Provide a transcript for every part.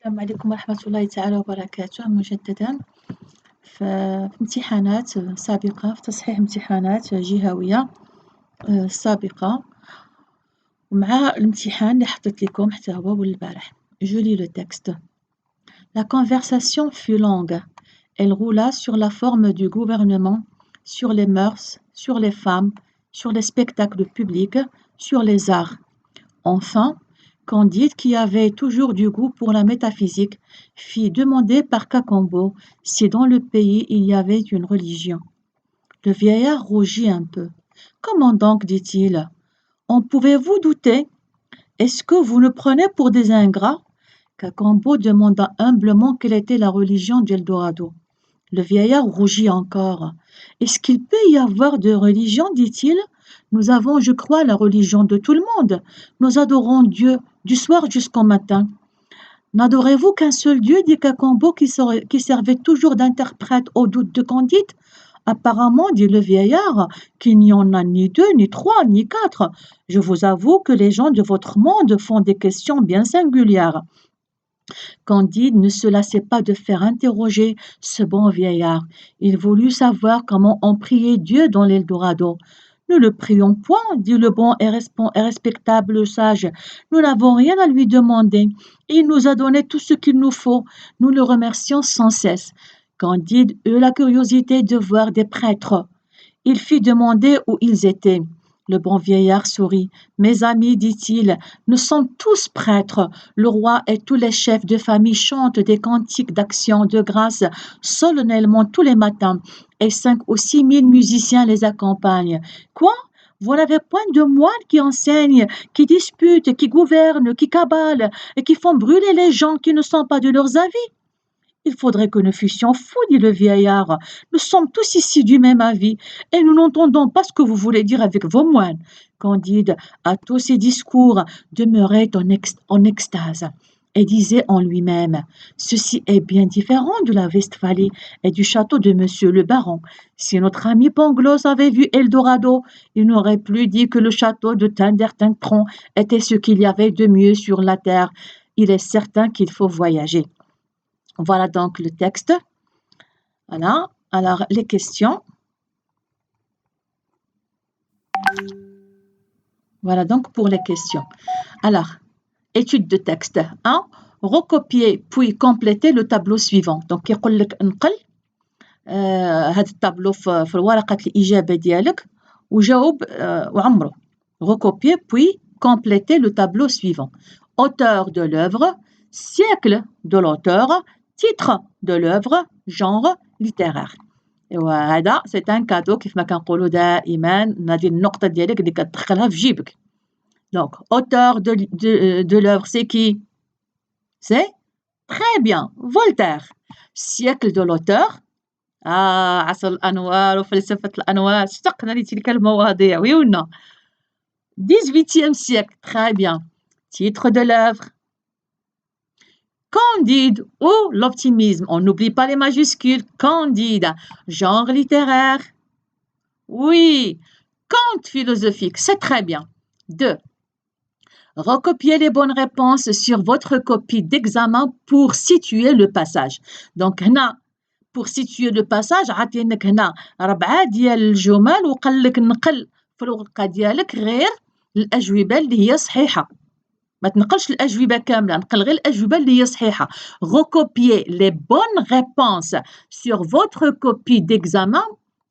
السلام عليكم ورحمة الله تعالى وبركاته مجددا. في امتحانات سابقة، في تصحيح امتحانات جهوية سابقة، ومع الامتحان اللي حطيت لكم حتى هو والبارح. Je lis le texte. La conversation fut longue. Elle roula sur la forme du gouvernement, sur les mœurs, sur les femmes, sur les spectacles publics, sur les arts. Enfin, Candide, qui avait toujours du goût pour la métaphysique, fit demander par Cacambo si dans le pays il y avait une religion. Le vieillard rougit un peu. « Comment donc, dit-il, en pouvez-vous douter? Est-ce que vous nous prenez pour des ingrats? » Cacambo demanda humblement quelle était la religion d'Eldorado. Le vieillard rougit encore. « Est-ce qu'il peut y avoir de religion, dit-il? Nous avons, je crois, la religion de tout le monde. Nous adorons Dieu du soir jusqu'au matin. N'adorez-vous qu'un seul Dieu, dit Cacambo, qui servait toujours d'interprète aux doutes de Candide? Apparemment, dit le vieillard, qu'il n'y en a ni deux, ni trois, ni quatre. Je vous avoue que les gens de votre monde font des questions bien singulières. Candide ne se lassait pas de faire interroger ce bon vieillard. Il voulut savoir comment on priait Dieu dans l'Eldorado. « Ne le prions point, dit le bon et respectable sage. Nous n'avons rien à lui demander. Il nous a donné tout ce qu'il nous faut. Nous le remercions sans cesse. » Candide eut la curiosité de voir des prêtres. Il fit demander où ils étaient. Le bon vieillard sourit. « Mes amis, dit-il, nous sommes tous prêtres. Le roi et tous les chefs de famille chantent des cantiques d'action de grâce solennellement tous les matins, et 5 ou 6 000 musiciens les accompagnent. Quoi? Vous n'avez point de moines qui enseignent, qui disputent, qui gouvernent, qui cabalent, et qui font brûler les gens qui ne sont pas de leurs avis? Il faudrait que nous fussions fous, dit le vieillard. Nous sommes tous ici du même avis, et nous n'entendons pas ce que vous voulez dire avec vos moines. Candide, à tous ces discours, demeurait en extase, et disait en lui-même, ceci est bien différent de la Westphalie et du château de monsieur le baron. Si notre ami Pangloss avait vu Eldorado, il n'aurait plus dit que le château de Tindertintron était ce qu'il y avait de mieux sur la terre. Il est certain qu'il faut voyager. Voilà donc le texte. Voilà. Alors, les questions. Voilà donc pour les questions. Alors, étude de texte 1. Recopier puis compléter le tableau suivant. Donc, يقول لك انقل هذا التابلو في ورقة الإجابة ديالك وجاوب وعمره. Recopier puis compléter le tableau suivant. Auteur de l'œuvre, siècle de l'auteur, titre de l'œuvre, genre littéraire. وهذا c'est un cadeau كيف ما كنقولوا دائما هذه النقطة ديالك اللي كتدخلها في جيبك. Donc auteur de l'œuvre c'est qui? C'est très bien Voltaire. Siècle de l'auteur عصر الأنوار وفلسفة الأنوار اشتقنا لتلك المواضيع oui ou non? 18e siècle, très bien. Titre de l'œuvre. Candide ou l'optimisme. On n'oublie pas les majuscules. Candide. Genre littéraire. Oui. Conte philosophique. C'est très bien. 2. Recopiez les bonnes réponses sur votre copie d'examen pour situer le passage. Donc, هنا pour situer le passage عطينك هنا 4 ديال الجمل وقال لك نقل في الورقة ديالك غير الأجوبة اللي هي صحيحة. ما تنقلش الأجوبة كاملة، نقل غير الأجوبة اللي هي صحيحة. Recopiez les bonnes réponses sur votre copie d'examen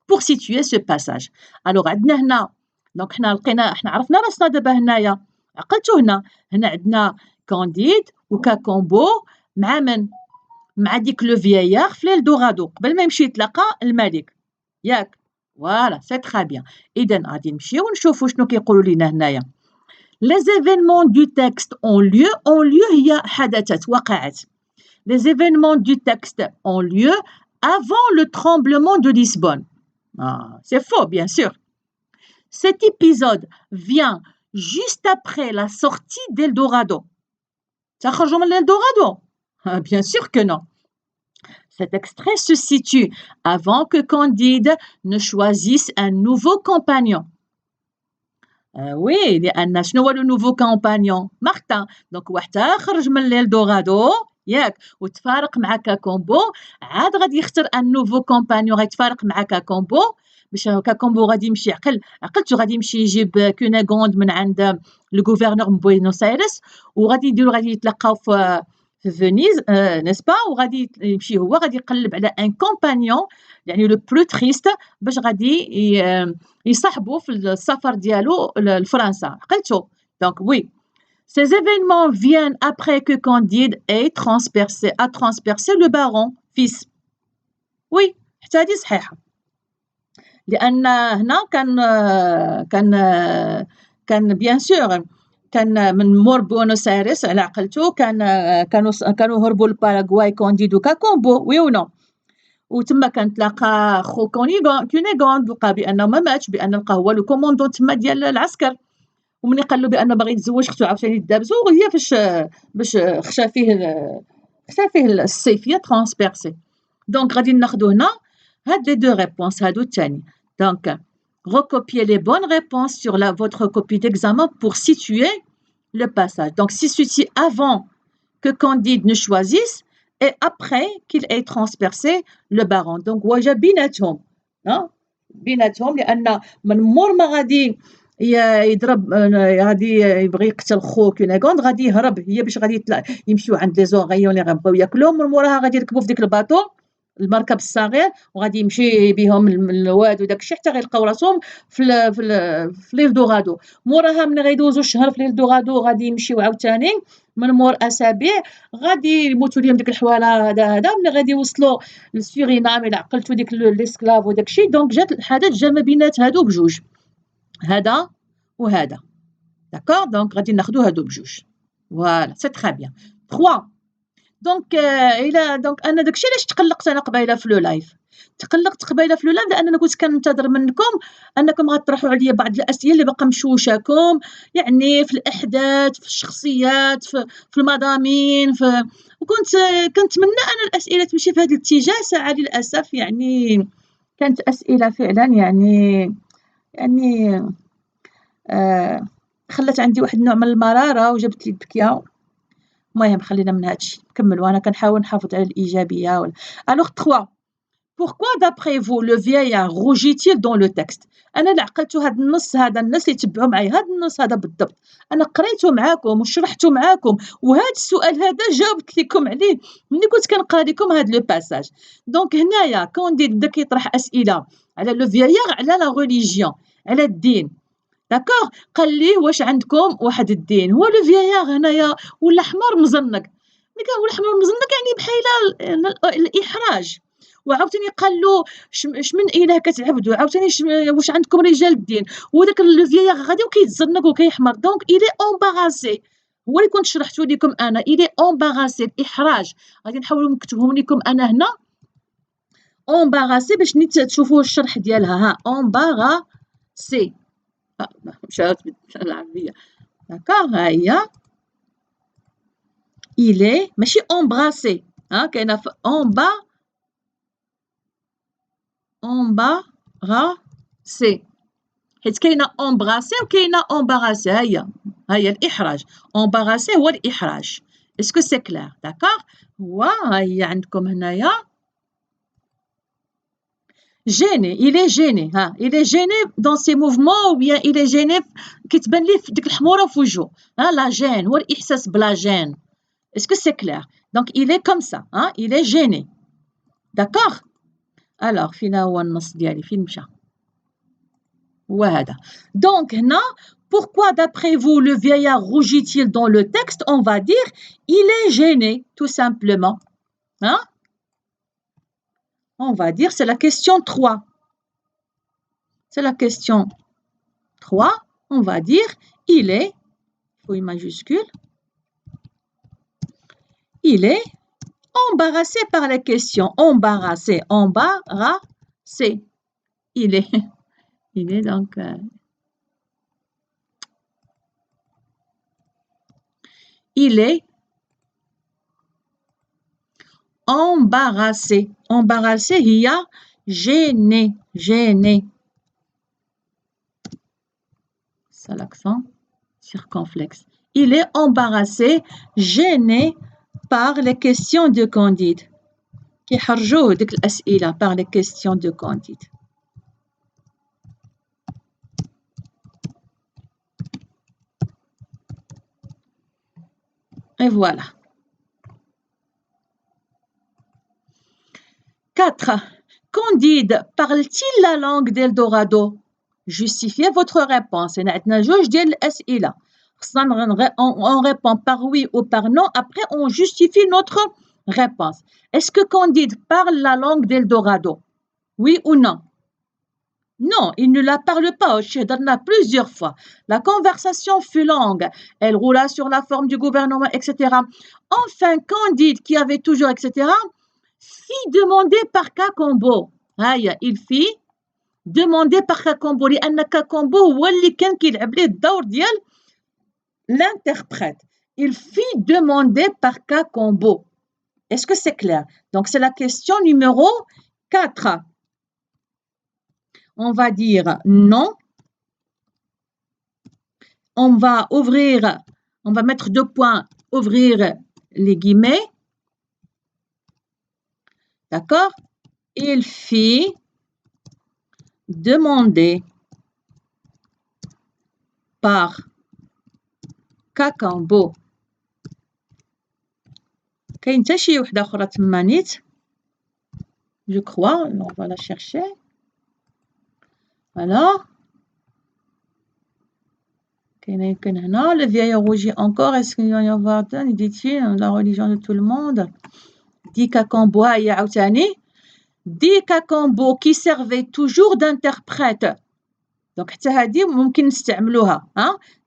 pour situer ce passage. Alors عندنا هنا دونك حنا عرفنا راسنا دابا هنايا عقلتو هنا عندنا كانديد وكاكامبو مع من؟ مع ديك لو فيايار في l'Eldorado قبل ما يمشي يتلاقى الملك ياك؟ فوالا سي تري بيان. إذا غادي نمشيو ونشوفو شنو كيقولوا لينا هنايا. Les événements du texte ont lieu هي حدثت وقعت. Les événements du texte ont lieu avant le tremblement de Lisbonne. Ah, c'est faux, bien sûr. Cet épisode vient juste après la sortie d'Eldorado. تخرجوا من l'Eldorado? Ah, bien sûr que non. Cet extrait se situe avant que Candide ne choisisse un nouveau compagnon. Oui, لأن شنو هو le nouveau compagnon? Martin. Donc واحد خرج من l'Eldorado ياك وتفارق مع كاكومبو عاد غادي يختار ان نوفو كومبانيون غيتفارق مع كاكومبو باش كاكومبو غادي يمشي عقلتو غادي يمشي يجيب كونيغوند من عند لو غوفرنور من بوينوس ايرس وغادي يتلاقاو في فينيس نيسبا وغادي يمشي هو غادي يقلب على ان كومبانيون يعني لو بلو تريست باش غادي يصاحبوا في السفر ديالو لفرنسا عقلتو دونك وي ces événements viennent après que Candide a transpercé le baron fils وي حتى هذه صحيحه لان هنا كان بيان سور كان من مور بونوس ايرس على عقلتو كانوا هربوا لباراغواي كونديد وكاكومبو وي و نو وتما كان تلاقى خو كونيغوند لقى بانه ما ماتش بان لقى هو لو كوموندون تما ديال العسكر ومني قال له بانه باغي يتزوج اختو عاوتاني دابزو وهي باش خشى فيه السيفيه ترانسبيرسي دونك غادي ناخذ هنا هاد لي دو ريبونس هادو الثاني دونك recopier les bonnes réponses sur votre copie d'examen pour situer le passage. Donc, situe avant que Candide ne choisisse et après qu'il ait transpercé le baron. Donc, وجا بيناتهم بيناتهم لأن من مور ما غادي يضرب غادي يبغي يقتل خو كونيغوند غادي يهرب هي باش غادي يمشيو عند لي زوغيون اللي غيبغيو ياكلوهم من موراها غادي يركبوا في ديك الباطو المركب الصغير وغادي يمشي بهم الواد وداكشي حتى غيلقاو راسهم في ليلدوغادو موراها من غيدوزو الشهر في ليلدوغادو غادي يمشيو عاوتاني من مور اسابيع غادي يموتوا ليهم ديك الحواله هذا من غادي يوصلوا لسورينام الى عقلتوا ديك ليسكلاف وداكشي دونك جات الحدث جا ما بينات هادو بجوج هذا وهذا داكور دونك غادي ناخذوا هادو بجوج فوالا سي تري بيان 3 دونك دونك انا داكشي علاش تقلقت انا قبيله في لو لايف تقلقت قبيله في لو لايف لان انا كنت كننتظر منكم انكم غتطرحوا عليا بعض الاسئله اللي باقا مشوشاكم يعني في الاحداث في الشخصيات في المضامين وكنت كنتمنى انا الاسئله تمشي في هذا الاتجاه ساعه للاسف يعني كانت اسئله فعلا يعني خلات عندي واحد النوع من المراره وجابت لي البكيه المهم خلينا من هادشي نكملوا انا كنحاول نحافظ على الايجابيه الوغ 3 pourquoi d'après vous le vieillard rougit-il dans le texte انا اللي عقلتو هذا النص هذا الناس اللي تبعوا معايا هذا النص هذا بالضبط انا قريته معاكم وشرحته معاكم وهذا السؤال هذا جاوبت لكم عليه ملي كنت كنقرا لكم هذا لو باساج دونك هنايا كونديد بدا كيطرح اسئله على لو فييار على لا ريليجيون على الدين داكوغ قال ليه واش عندكم واحد الدين هو لو فييار هنايا ولا حمار مزنق ملي كنقول حمار مزنق يعني بحال الاحراج وعاوتاني قال له شمن اله كتعبدوا عاوتاني واش عندكم رجال الدين وداك لو فييار غادي وكيتزنق وكيحمر دونك الي امباراسي هو اللي كنت شرحته لكم انا الي امباراسي باحراج غادي نحاولوا نكتبهم لكم انا هنا امباراسي باش نيت تشوفوا الشرح ديالها ها امباراسي مشات بالعربيه داكوغ ها هي الي ماشي امبراسي ها كاينه في امباراسي حيت كاينه امبراسي وكاينه امباراسي ها هي الاحراج امباراسي هو الاحراج اسكو سي كلير داكوغ هو ها هي عندكم هنايا gêné il est gêné ها il est gêné dans ses mouvements ou bien il est gêné كتبان ليه في ديك الحموره في وجهه ها لا جين هو الاحساس بلا جين اسكو سي كلير دونك il est comme ça ها il est gêné داكوغ الوغ فين هو النص ديالي فين مشى هو هذا دونك هنا pourquoi d'après vous le vieillard rougit-il dans le texte on va dire il est gêné tout simplement hein on va dire c'est la question 3 c'est la question 3 on va dire il est fouille majuscule il est embarrassé par la question embarrassé il est donc il est embarrassé هي gêné c'est l'accent circonflexe il est embarrassé gêné par les questions de Candide. كيحرجوه ديك الأسئلة par les questions de Candide. Et voilà. 4. Candide parle-t-il la langue d'Eldorado? Justifiez votre réponse. هنا عندنا جوج ديال الأسئلة. On répond par oui ou par non. Après, on justifie notre réponse. Est-ce que Candide parle la langue d'Eldorado? Oui ou non? Non, il ne la parle pas. Je donne plusieurs fois. La conversation fut longue. Elle roula sur la forme du gouvernement, etc. Enfin, Candide, qui avait toujours, etc., fit demander par Cacambo. Il fit demander par Cacambo. لأن Cacambo هو اللي كان كيلعب ليه الدور ديال l'interprète. Il fit demander par Cacambo. Est-ce que c'est clair? Donc, c'est la question numéro 4. On va dire non. On va mettre 2 points, ouvrir les guillemets. D'accord? Il fit demander par Cacambo. كاين حتى شي وحدة أخرى تما نيت. Je crois, on va la chercher. Voilà. كاين هنا le vieil rougit encore. Est-ce qu'il va y avoir dit-il la religion de tout le monde? Dit Cacambo هيا عاوتاني. Dit Cacambo qui servait toujours d'interprète. Donc حتى هادي ممكن نستعملوها.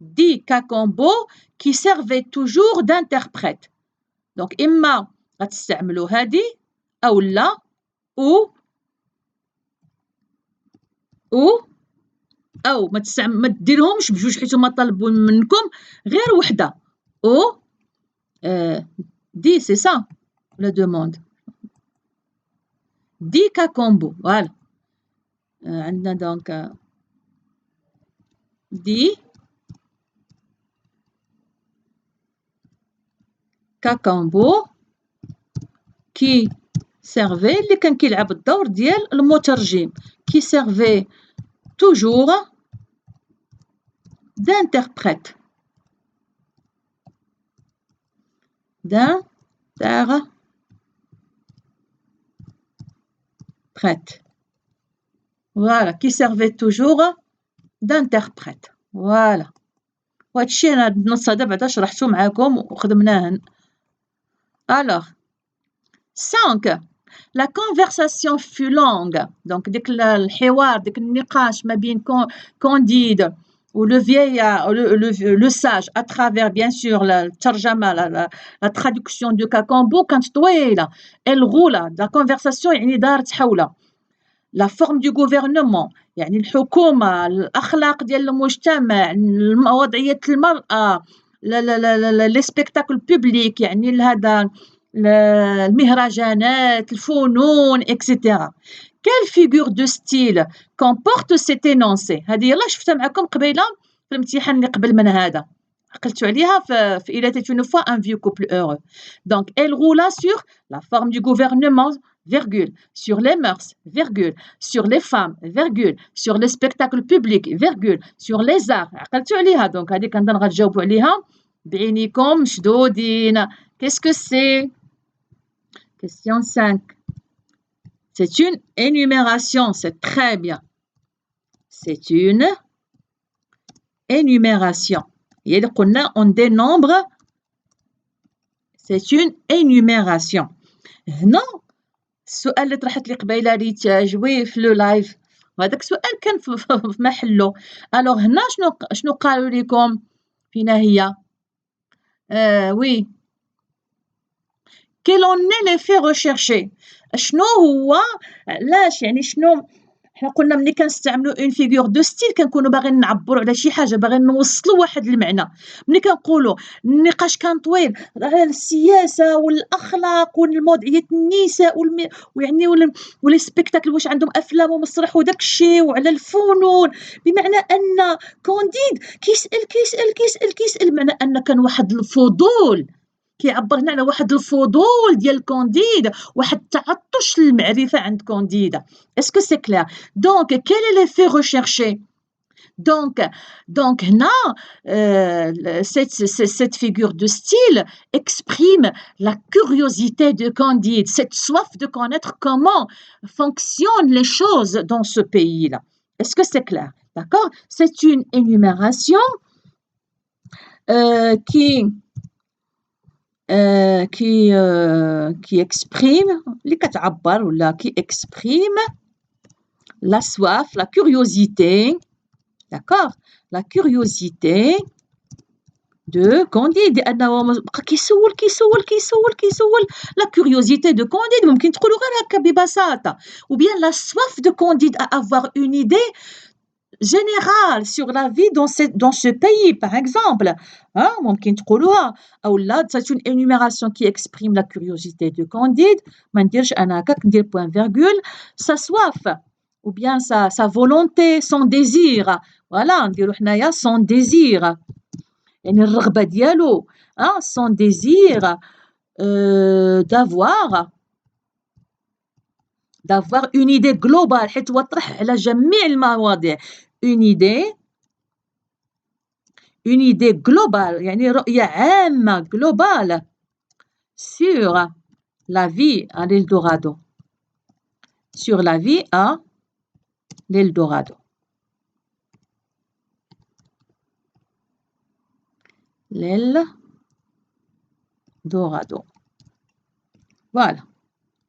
Dit Cacambo qui servait toujours d'interprète. Donc إما غتستعملوا هادي أو لا أو ما ديرهمش بجوج حيت هما طلبوا منكم غير وحدة. دي سي سا لا دوموند. دي Cacambo. فوالا. عندنا دونك دي Cacambo qui servait اللي كان كيلعب الدور ديال المترجم. qui servait toujours d'interprète. Voilà, qui servait toujours d'interprète. Voilà. وهادشي أنا النص هذا بعدا شرحته معاكم وخدمناه. Alors, 5. La conversation fut longue. Donc, ديك الحوار ديك النقاش ما بين Candide ou le vieillard, le sage, à travers, bien sûr, la traduction de Cacambo, كانت طويلة. Elle roule. La conversation يعني دارت حولها. La forme du gouvernement, يعني الحكومة، الأخلاق ديال المجتمع، وضعية المرأة، les spectacles publics، يعني هذا المهرجانات، الفنون، etc. Quelle figure de style comporte cet énoncé? هذه يلا شفتها معكم قبيلة في الامتحان اللي قبل من هذا. عقلتوا عليها في Il était une fois un vieux couple heureux. Donc, elle roula sur la forme du gouvernement, virgule, sur les mœurs, virgule, sur les femmes, virgule, sur les spectacles publics, virgule, sur les arts. عقلتوا عليها. Donc, هذه كنظن غتجاوبوا عليها بعينيكم مشدودين. Qu'est-ce que c'est? Question 5. C'est une énumération. C'est très bien. C'est une énumération. Et on dénombre. C'est une énumération. هنا السؤال اللي طرحت لي قبيله ريتاج في لو لايف، وهذاك السؤال كان في محله. الوغ هنا شنو قالوا لكم؟ فينا هي؟ وي. Quel en est l'effet recherché؟ شنو هو علاش يعني شنو حنا قلنا ملي كنستعملوا اون فيغور دو ستيل كنكونوا باغيين نعبروا على شي حاجه، باغيين نوصلوا واحد المعنى. ملي كنقولوا النقاش كان طويل على السياسه والاخلاق والوضعيه النساء ويعني ولي سبيكتاكل واش عندهم افلام ومسرح وداك الشيء وعلى الفنون، بمعنى ان كونديد كيسال بمعنى ان كان واحد الفضول كيعبر هنا على واحد الفضول ديال كونديد، واحد التعطش للمعرفة عند كونديد. Est-ce que c'est clair? Donc quel est l'effet recherché? Donc هنا cette figure de style exprime la curiosité de Candide, cette soif de connaître comment fonctionnent les choses dans ce pays-là. Est-ce que c'est clair? D'accord? C'est une énumération qui exprime, qui exprime la soif, la curiosité, d'accord? La curiosité de Candide. كيسول la curiosité de Candide ممكن تقولوا غير هكا ببساطة. Ou bien la soif de Candide à avoir une idée générale sur la vie dans ce pays, par exemple. ممكن تقولوها. أو لا c'est une énumération qui exprime la curiosité de Candide. ما نديرش أنا هكاك ندير point virgule. Sa soif, ou bien sa volonté, son désir. Voilà, نديرو حنايا son désir. يعني الرغبة ديالو. Son désir d'avoir une idée globale حيت هو طرح على جميع المواضيع. Une idée globale يعني رؤية عامة globale sur la vie à l'Eldorado. Sur la vie à l'Eldorado. L'Eldorado. Voilà.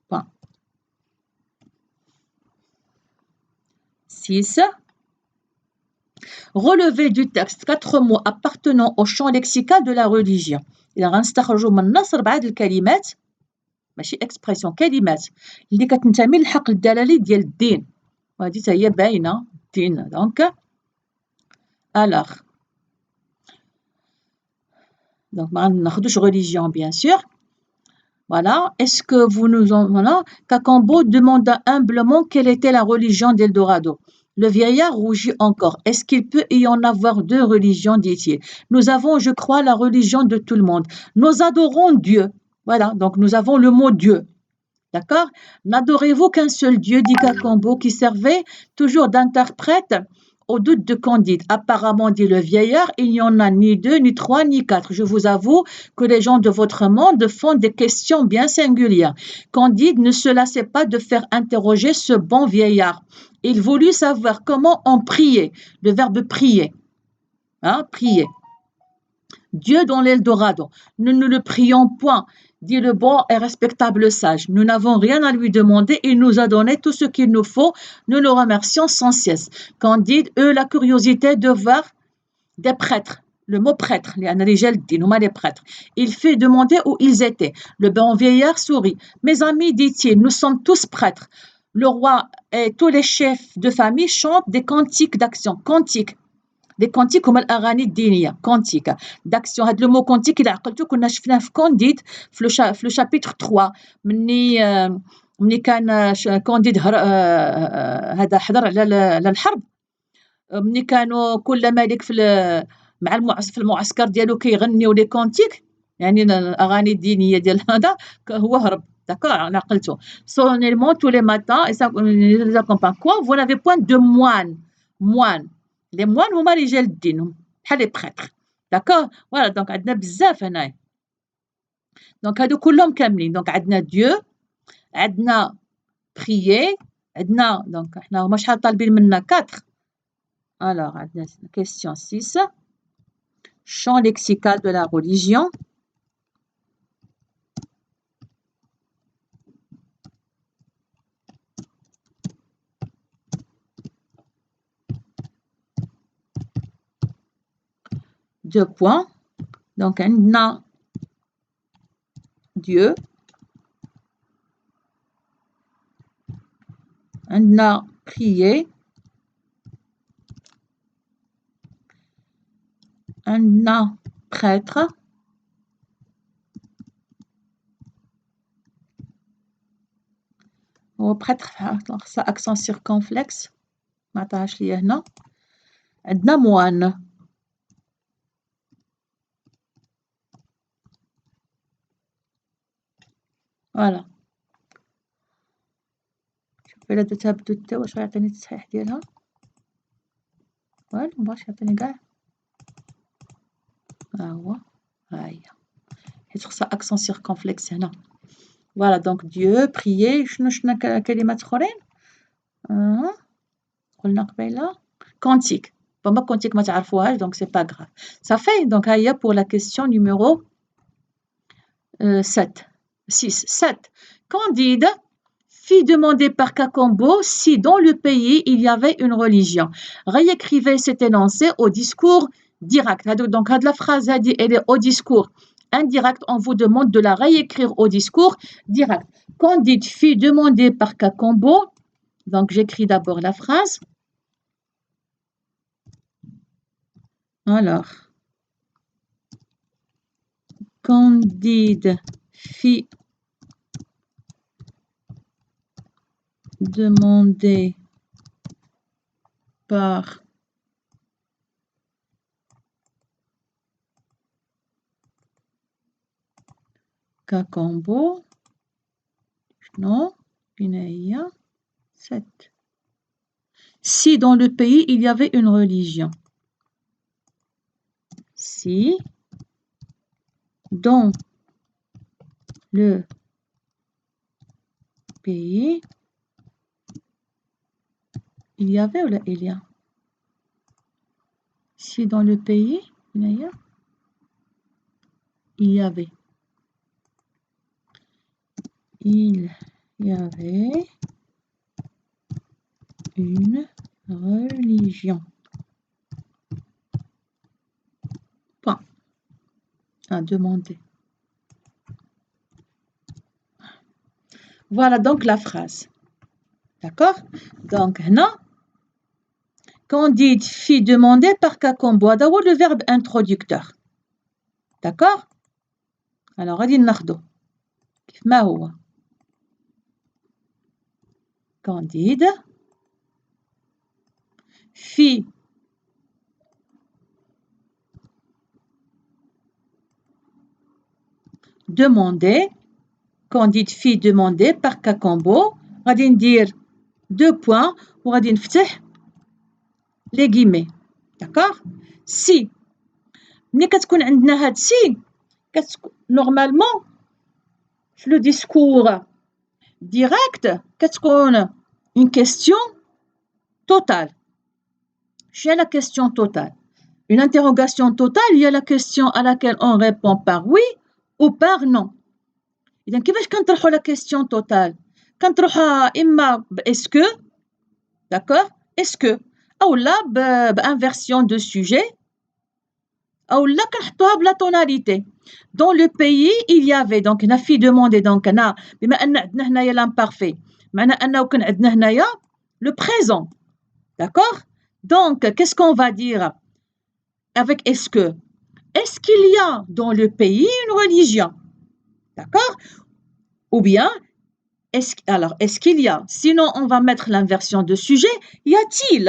Bon. 6. Relever du texte 4 mots appartenant au champ lexical de la religion. إذا غنستخرجوا من النص 4 الكلمات ماشي expression كلمات اللي كتنتمي للحقل الدلالي ديال الدين، وهذه حتى هي باينة الدين. دونك ما غناخدوش religion bien sûr. Voilà. Est-ce que vous nous en... Voilà. Cacambo demanda humblement quelle était la religion d'Eldorado. Le vieillard rougit encore. Est-ce qu'il peut y en avoir 2 religions, dit-il. Nous avons, je crois, la religion de tout le monde. Nous adorons Dieu. Voilà, donc nous avons le mot Dieu. D'accord? N'adorez-vous qu'un seul Dieu, dit Cacambo, qui servait toujours d'interprète au doute de Candide. Apparemment, dit le vieillard, il n'y en a ni 2, ni 3, ni 4. Je vous avoue que les gens de votre monde font des questions bien singulières. Candide ne se lassait pas de faire interroger ce bon vieillard. Il voulut savoir comment on priait. Le verbe prier. Prier. Dieu dans l'Eldorado. Nous ne le prions point, dit le bon et respectable sage. Nous n'avons rien à lui demander. Il nous a donné tout ce qu'il nous faut. Nous le remercions sans cesse. Candide eut la curiosité de voir des prêtres. Le mot prêtre, les prêtres. Il fit demander où ils étaient. Le bon vieillard sourit. Mes amis, dit-il, nous sommes tous prêtres. Le roi et tous les chefs de famille chantent des cantiques d'action. Cantiques. des كونتيك هما الاغاني الدينيه كونتيك داكسيون. هذا لو مو كونتيك الا عقلتو كنا شفناه في كونديد في لو شابيتر 3 مني كان كونديد هذا حضر على الحرب، مني كانوا كل ملك في المعسكر ديالو كيغنيو لي كونتيك يعني الاغاني الدينيه ديال هذا هو هرب. D'accord, on a قلتو solennellement tous les matins et ça les accompagne quoi. Vous n'avez point de moine. Les moines هما رجال الدين بحال لي بريتر. داكور فوالا دونك عندنا بزاف هنايا. دونك هادو كلهم كاملين. دونك عندنا ديو، عندنا prier، عندنا دونك حنا هما شحال طالبين منا 4. alors عندنا question 6 champ lexical de la religion. Deux points. Donc, عندنا Dieu, عندنا prier, عندنا prêtre, هو prêtre ça accent circonflexe ما عطاهاش ليا هنا. عندنا moine. فوالا شوفي إلا درتها بدو تا واش غيعطيني التصحيح ديالها والو مبغاش يعطيني قاع ها هو ها هي حيت خصها أكسون سيركونفلكس هنا فوالا دونك ديو بريي شنو كلمات أخرين قلنا قبيلة كونتيك بابا كونتيك ما تعرفوهاش دونك سي با غراف صافي دونك ها هي بور لا كيسيون نيميرو 7 Candide fit demander par Cacambo si dans le pays il y avait une religion. Réécrivez cet énoncé au discours direct. Donc, la phrase elle est au discours indirect. On vous demande de la réécrire au discours direct. Candide fit demander par Cacambo. Donc, j'écris d'abord la phrase. Alors, Candide fit demander par Cacambo. Non, Guinée 7. Si dans le pays il y avait une religion. Si dans le pays il y avait ou là il y a? Si dans le pays il y avait il y avait une religion. Point. À demander. Voilà donc la phrase. D'accord? Donc, non. Candide fit demander par Cacambo. D'abord le verbe introducteur. D'accord? Alors, غادي ناخدو كيف ما هو. Candide fit demander. Candide fit demander par Cacambo. غادي ندير 2 points وغادي نفتح les guillemets. D'accord? Si ملي كتكون عندنا هاد سي نورمالمون في لو ديسكور ديريكت كتكون اون كيستيون توتال. شنو هي لا كيستيون توتال؟ Une interrogation totale, il y a la question à laquelle on répond par oui ou par non. إذا كيفاش كنطرحوا la question totale؟ كنطرحها إما ب est-ce que d'accord est-ce que أو لا بinversion de sujet أو لا كنحطوها بلا tonalité. Dans le pays il y avait donc هنا في demandé donc هنا بما أن عندنا هنايا l'imparfait معنى أنه كان عندنا هنايا le présent. D'accord? Donc qu'est-ce qu'on va dire avec est-ce que? Est-ce qu'il y a dans le pays une religion? D'accord? Ou bien, est-ce qu'il y a? Sinon, on va mettre l'inversion de sujet. Y a-t-il?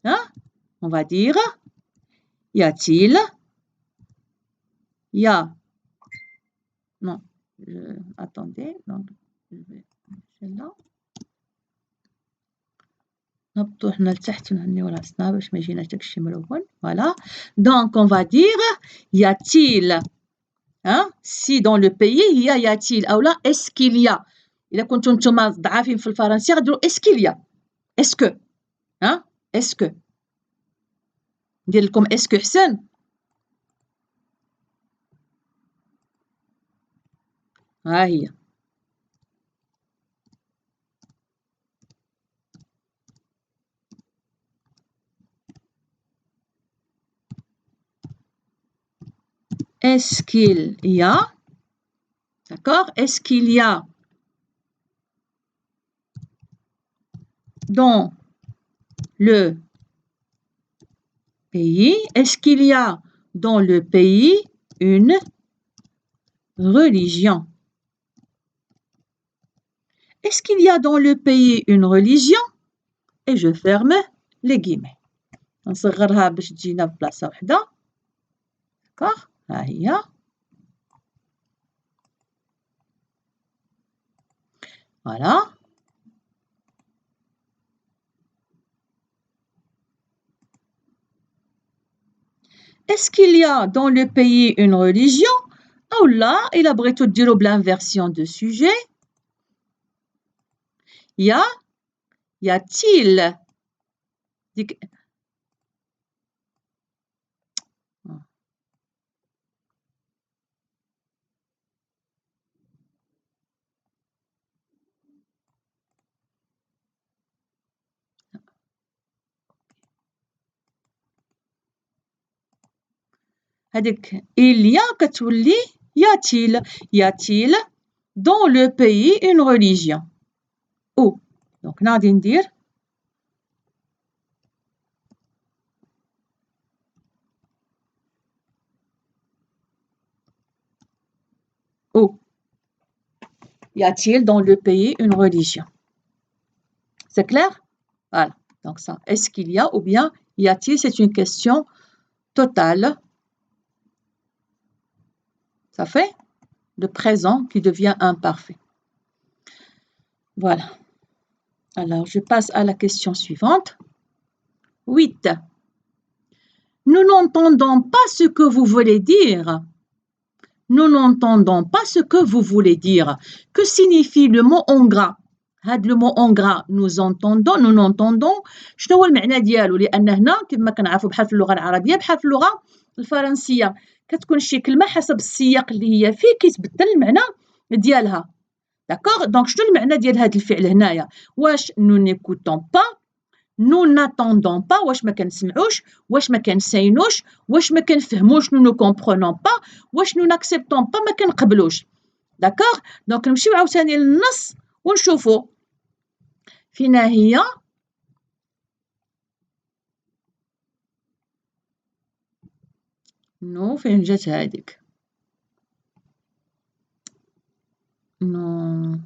Hein? On va dire, y a-t-il? Y a. Non. Attendez. Donc, je vais celle-là. نبطو حنا لتحت ونهنيو راسنا باش ما يجيناش داكشي ملون. Voilà. Donc, on va dire, y a-t-il? Hein? Si dans le pays il y a-t-il أو لا est-ce qu'il y a إلا كنتم نتوما ضعافين في الفرنسية غديروا est-ce qu'il y a est-ce que hein est-ce que ندير لكم est-ce que حسن ها هي est-ce qu'il y a d'accord est-ce qu'il y a dans le pays est-ce qu'il y a dans le pays une religion est-ce qu'il y a dans le pays une religion et je ferme les guillemets نصغرها باش تجينا بلاصة وحدة d'accord ها هي Voilà. Est-ce qu'il y a dans le pays une religion? أو لا إلا بغيتو ديرو بلانفيرسيون دو سوجي y a-t-il ديك هاديك il y a كتولي y a-t-il dans le pays une religion où donc غادي ندير où y a-t-il dans le pays une religion? C'est clair? Voilà. Donc ça, est-ce qu'il y a ou bien y a-t-il? C'est une question totale. Ça fait le présent qui devient imparfait. Voilà. Alors, je passe à la question suivante. 8. Nous n'entendons pas ce que vous voulez dire. Nous n'entendons pas ce que vous voulez dire. Que signifie le mot en gras? هذا le mot en gras nous n'entendons شنو هو المعنى ديالو؟ لأن هنا كما كنعرفوا بحال في اللغة العربية بحال في اللغة الفرنسية كتكون شي كلمة حسب السياق اللي هي فيه كيتبدل المعنى ديالها. داكوغ دونك شنو المعنى ديال هذا الفعل هنايا؟ واش nous n'écoutons pas nous n'attendons pas واش ما كنسمعوش واش ما كنساينوش واش ما كنفهموش nous ne comprenons pas واش nous n'acceptons pas ما كنقبلوش. داكوغ دونك نمشيو عاوتاني للنص ونشوفوا فينا هي نو فين جات هذيك نو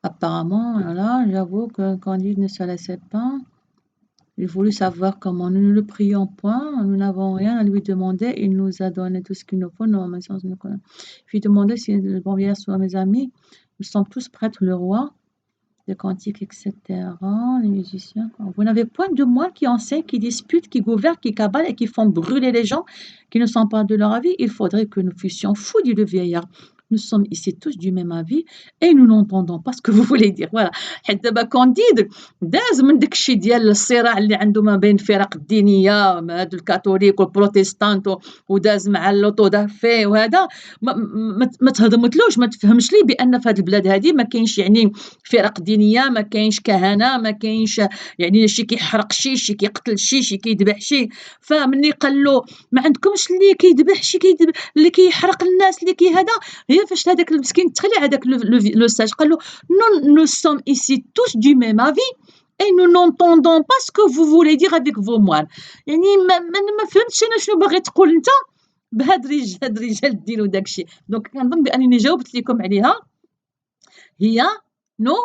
apparemment là j'avoue que Candide ne se laissait pas. Il voulut savoir comment nous ne le prions point, nous n'avons rien à lui demander, il nous a donné tout ce qu'il nous faut, nous lui demander si le bon vieillard soit mes amis, nous sommes tous prêtres, le roi, les cantiques, etc., les musiciens. Vous n'avez point de moi qui enseignent, qui disputent, qui gouvernent, qui cabalent et qui font brûler les gens qui ne sont pas de leur avis. Il faudrait que nous fussions fous, dit le vieillard. Nous sommes ici tous du même avis et nous n'entendons pas ce que vous voulez dire. Voilà. حيت دابا كونديد داز من داكشي ديال الصراع اللي عنده ما بين الفرق الدينيه هادو الكاثوليك والبروتستانت وداز مع لوطودافي وهذا ما تهضمتلوش ما تفهمش ليه بان في هذه البلاد هذه ما كاينش يعني فرق دينيه ما كاينش كهنه ما كاينش يعني شي كيحرق شي كيقتل شي كيذبح شي فمني قال له ما عندكمش اللي كيذبح شي اللي كيحرق الناس اللي هذا هي فاش هذاك المسكين تخلع هذاك لو ساج قال له nous sommes ici tous du même avis et nous n'entendons pas ce que vous voulez dire avec vos moines. يعني ما فهمتش انا شنو باغي تقول انت بهاد الرجال الدين وداك الشيء. دونك كنظن بانني جاوبت لكم عليها هي نو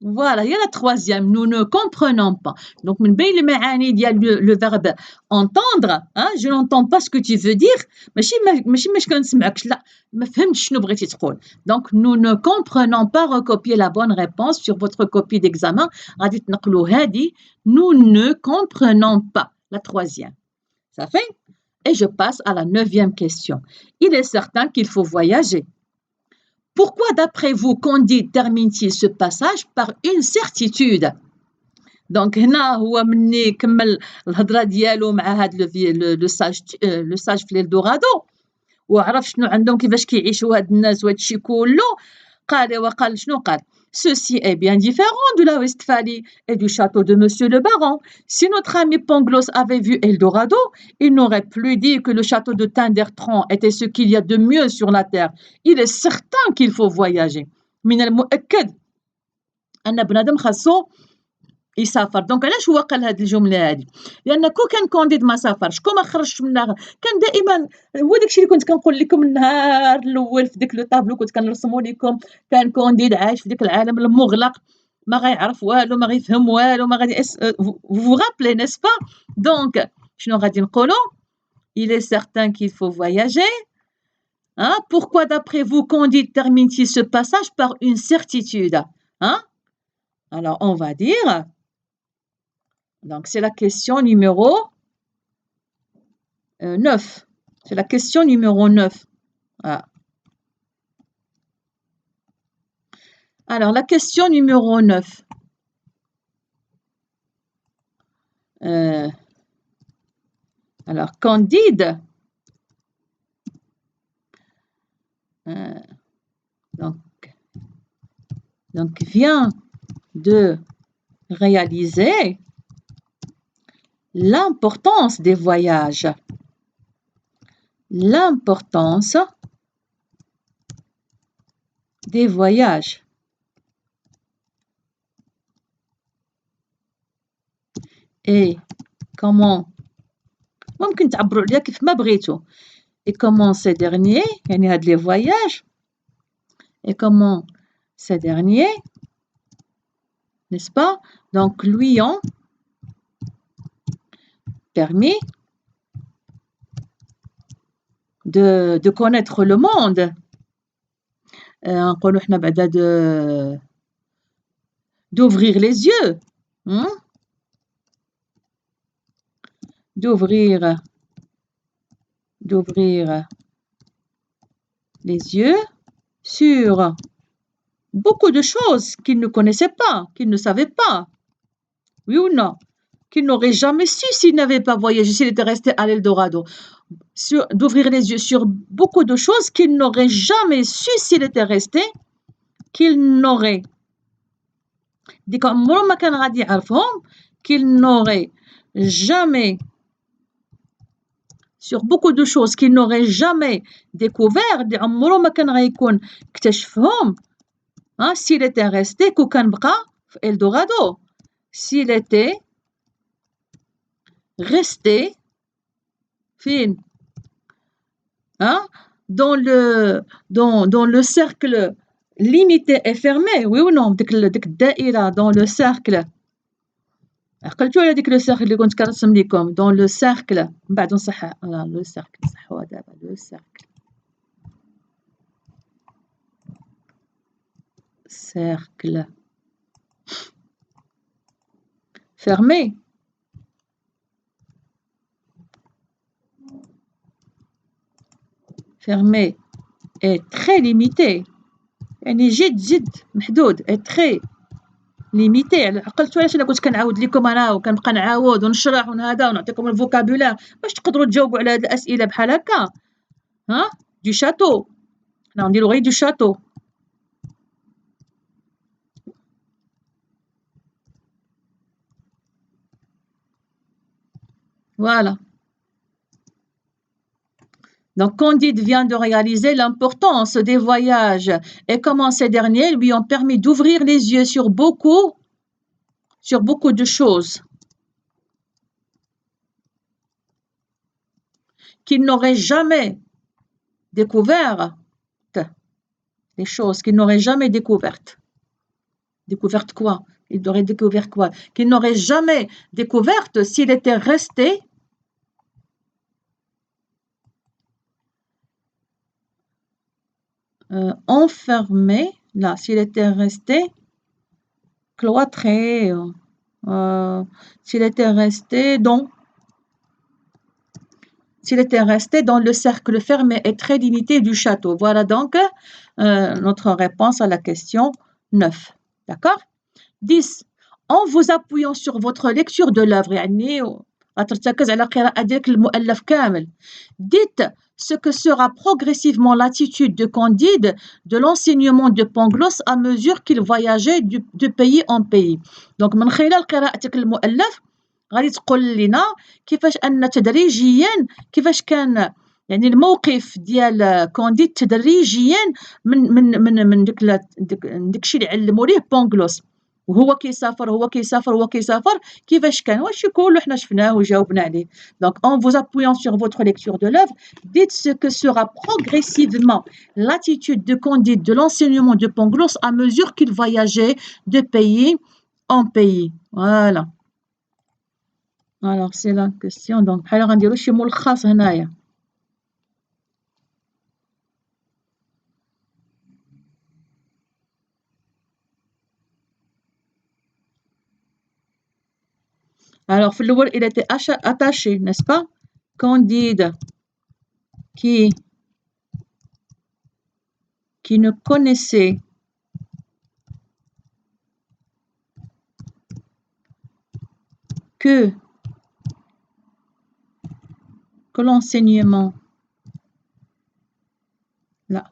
Voilà, il y a la troisième. Nous ne comprenons pas. Donc, من بين المعاني ديال le verbe entendre, hein, je n'entends pas ce que tu veux dire. ماشي كنسمعكش لا ما فهمتش شنو بغيتي تقول. Donc, nous ne comprenons pas. Recopier la bonne réponse sur votre copie d'examen. غادي تنقلوا هذه. Nous ne comprenons pas. La troisième. Ça fait? Et je passe à la 9e question. Il est certain qu'il faut voyager. Pourquoi, d'après vous, Candide termine-t-il ce passage par une certitude? Donc, هنا هو مني كمل الهضره ديالو مع هذا لو ساج في الدورادو وعرف شنو عندهم كيفاش كيعيشوا هاد الناس وهاد الشيء كله وقال شنو قال Ceci est bien différent de la Westphalie et du château de Monsieur le Baron. Si notre ami Pangloss avait vu Eldorado, il n'aurait plus dit que le château de Tindertran était ce qu'il y a de mieux sur la terre. Il est certain qu'il faut voyager. من المؤكد أن بنادم خاصو يسافر. دونك علاش هو قال هذه الجمله هذه؟ لان كان كونديد ما سافرش ما خرجش منها كان دائما هو داكشي اللي كنت كنقول لكم النهار الاول في ديك لو طابلو كنت كنرسمو لكم كان كونديد عايش في ديك العالم المغلق ما غيعرف والو ما غيفهم والو ما غادي vous vous rappelez n'est-ce pas donc شنو غادي نقولو il est certain qu'il faut voyager hein pourquoi d'après vous Candide termine-t-il ce passage par une certitude hein alors on va dire donc c'est la question numéro 9 c'est la question numéro 9 voilà. Alors, la question numéro 9. Alors, Candide donc vient de réaliser l'importance des voyages. L'importance des voyages. Et comment ممكن تعبروا عليها كيف ما بغيتوا et comment ces derniers يعني هاد les voyages et comment ces derniers n'est-ce pas donc lui ont permis de connaître le monde نقولوا حنا بعدا d'ouvrir les yeux d'ouvrir les yeux sur beaucoup de choses qu'ils ne connaissaient pas, qu'ils ne savaient pas. Oui ou non? Qu'ils n'auraient jamais su s'ils n'avaient pas voyagé, s'ils étaient restés à l'Eldorado. D'ouvrir les yeux sur beaucoup de choses qu'ils n'auraient jamais su s'ils étaient restés, qu'ils n'auraient ديك عمرو ما كان غادي يعرفهم qu'ils n'auraient jamais sur beaucoup de choses qu'il n'aurait jamais découvert دي عمرو ما كان غيكون اكتشفهم s'il était resté كون كان بقى في إلدورادو s'il était resté فين dans le cercle limité et fermé oui ou non ديك الدائرة dans le cercle عقلتوا على ديك لو سيركل اللي كنت كنرسم لكم دون لو سيركل من بعد نصح لو سيركل نصحوها دابا لو سيركل fermé est très limité يعني جد محدود est très ليميتي عقلتوا علاش انا كنت كنعاود لكم انا وكنبقى نعاود ونشرح ونهذا ونعطيكم الفوكابولير باش تقدروا تجاوبوا على هاد الاسئله بحال هكا دو شاتو حنا نديرو غير دو شاتو voilà donc Candide vient de réaliser l'importance des voyages et comment ces derniers lui ont permis d'ouvrir les yeux sur beaucoup de choses qu'il n'aurait jamais découvertes, des choses qu'il n'aurait jamais découvertes. Découverte quoi? Il aurait découvert quoi? Qu'il n'aurait jamais découverte s'il était resté enfermé, là, s'il était resté cloîtré, s'il était resté dans le cercle fermé et très limité du château. Voilà donc notre réponse à la question 9. D'accord? 10. En vous appuyant sur votre lecture de l'œuvre, يعني غترتكز على قراءة ديال المؤلف كامل. Dites ce que sera progressivement l'attitude de Candide de l'enseignement de Pangloss à mesure qu'il voyageait de pays en pays. Donc من خلال قراءتك المؤلف غادي تقول لنا كيفاش ان تدريجيا كيفاش كان يعني الموقف ديال كونديد تدريجيا من داكشي اللي علموا ليه بونغلوس وهو كيسافر هو كيسافر هو كيسافر كيفاش كان واشي كله حنا شفناه وجاوبنا عليه. Donc en vous appuyant sur votre lecture de l'œuvre, dites ce que sera progressivement l'attitude de Candide de l'enseignement de Pangloss à mesure qu'il voyageait de pays en pays. Voilà. Alors c'est la question. Donc بحال غنديرو شي ملخص هنايا. Alors, في الأول, il était attaché, n'est-ce pas? Candide, qui ne connaissait que l'enseignement. Là.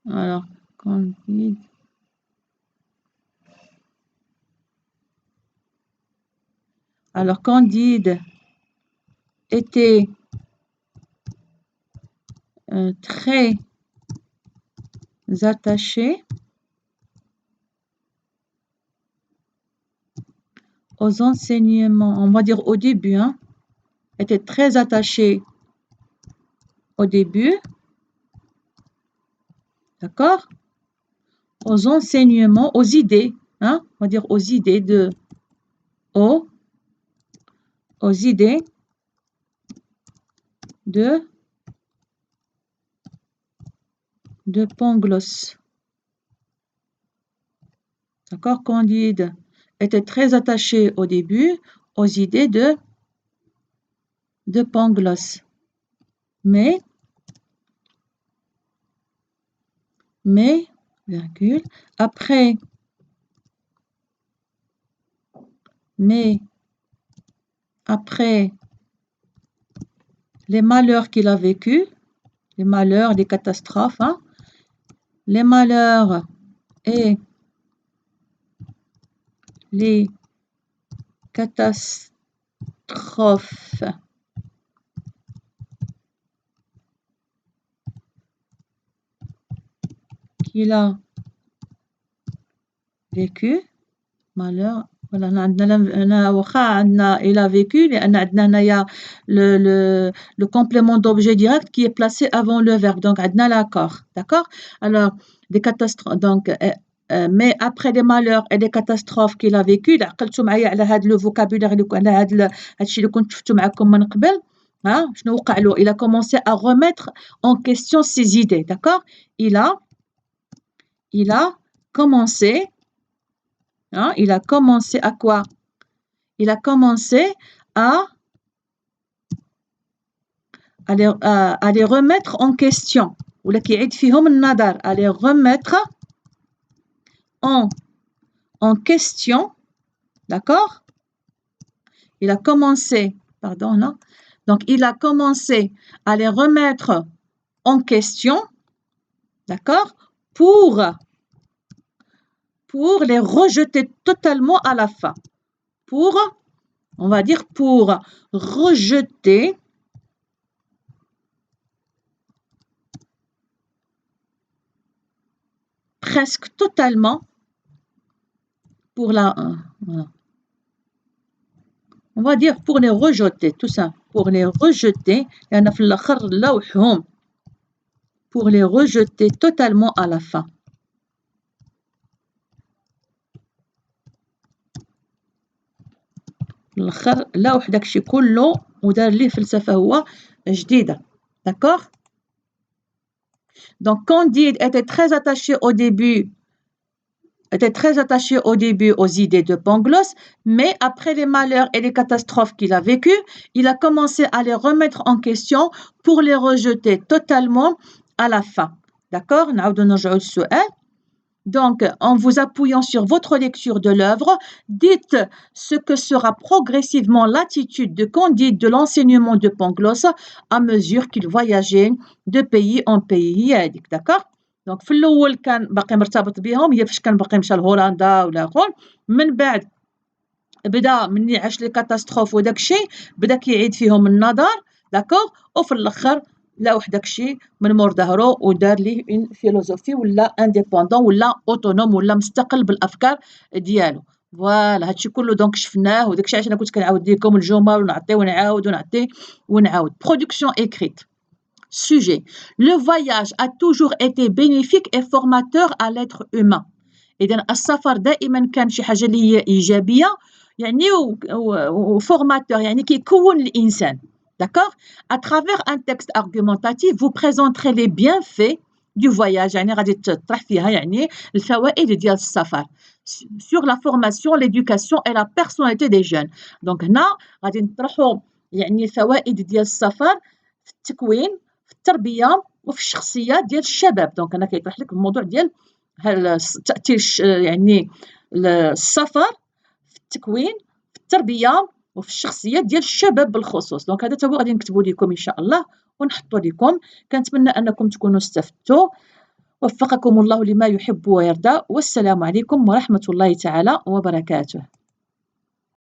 Alors, Candide. Alors, Candide était très attaché aux enseignements. On va dire au début, hein, était très attaché au début, d'accord? Aux enseignements, aux idées, hein, on va dire aux idées aux idées de Pangloss. D'accord? Candide était très attaché au début aux idées de Pangloss. Mais, virgule, après les malheurs qu'il a vécus, les malheurs, les catastrophes, hein, les malheurs et les catastrophes qu'il a vécu, malheur, voilà, هنا واخا عندنا il a vécu لأن عندنا هنايا le complément d'objet direct qui est placé avant le verbe, donc عندنا l'accord, d'accord? Alors des catastrophes, donc mais après des malheurs et des catastrophes qu'il a vécu, إلا عقلتوا معايا على هاد le vocabulaire اللي على هادشي اللي كنت شفتو معكم من قبل, ها شنو وقع له؟ Il a commencé à remettre en question ses idées, d'accord? Il a commencé, hein, il a commencé à quoi? Il a commencé à les remettre en question. ولا كيعيد فيهم النظر, à les remettre en question, d'accord? Il a commencé, pardon, non? Donc, il a commencé à les remettre en question, d'accord? Pour les rejeter totalement à la fin. On va dire pour rejeter presque totalement pour la... voilà. On va dire pour les rejeter, tout ça. Pour les rejeter, pour les rejeter totalement à la fin. الآخر لوح داكشي كله ودار ليه فلسفة هو جديدة, d'accord? Donc Candide était très attaché au début aux idées de Pangloss, mais après les malheurs et les catastrophes qu'il a vécues, il a commencé à les remettre en question pour les rejeter totalement à la fin. D'accord? نعاودو نرجعو للسؤال. Donc, en vous appuyant sur votre lecture de l'œuvre, dites ce que sera progressivement l'attitude de Candide de l'enseignement de Pangloss à mesure qu'il voyageait de pays en pays. هذيك, d'accord? Donc في الأول كان باقي مرتبط بهم, هي فاش كان باقي مشى لهولندا ولا آخر, من بعد بدا مني عاش لي كاتاستروف وداك الشيء بدا كيعيد فيهم النظر, d'accord? وفي الآخر لا وحداك الشيء من مور ظهرو ودار ليه اون فيلوزوفي ولا انديبوندون ولا اوتونوم ولا مستقل بالافكار ديالو. فوالا هادشي كله دونك شفناه وداكشي علاش انا كنت كنعاود لكم الجمل ونعطي ونعاود ونعطي ونعاود. برودكسيون écrite. Sujet. Le voyage a toujours été bénéfique et formateur à l'être humain. إذن السفر دائما كان شي حاجة اللي هي إيجابية يعني وفورماتور يعني كيكون الإنسان. D'accord? À travers un texte argumentatif, vous présenterez les bienfaits du voyage. يعني غادي تطرح فيها يعني الفوائد ديال السفر sur la formation, l'éducation et la personnalité des jeunes. دونك هنا غادي نطرحوا يعني الفوائد ديال السفر في التكوين، في التربية وفي الشخصية ديال الشباب. دونك هنا كيطرح لك الموضوع ديال تأثير يعني السفر في التكوين، في التربية وفي الشخصية ديال الشباب بالخصوص. دونك هذا تا هو غادي نكتبو ليكم إن شاء الله ونحطو ليكم. كنتمنى أنكم تكونوا استفدتوا. وفقكم الله لما يحب ويرضى، والسلام عليكم ورحمة الله تعالى وبركاته.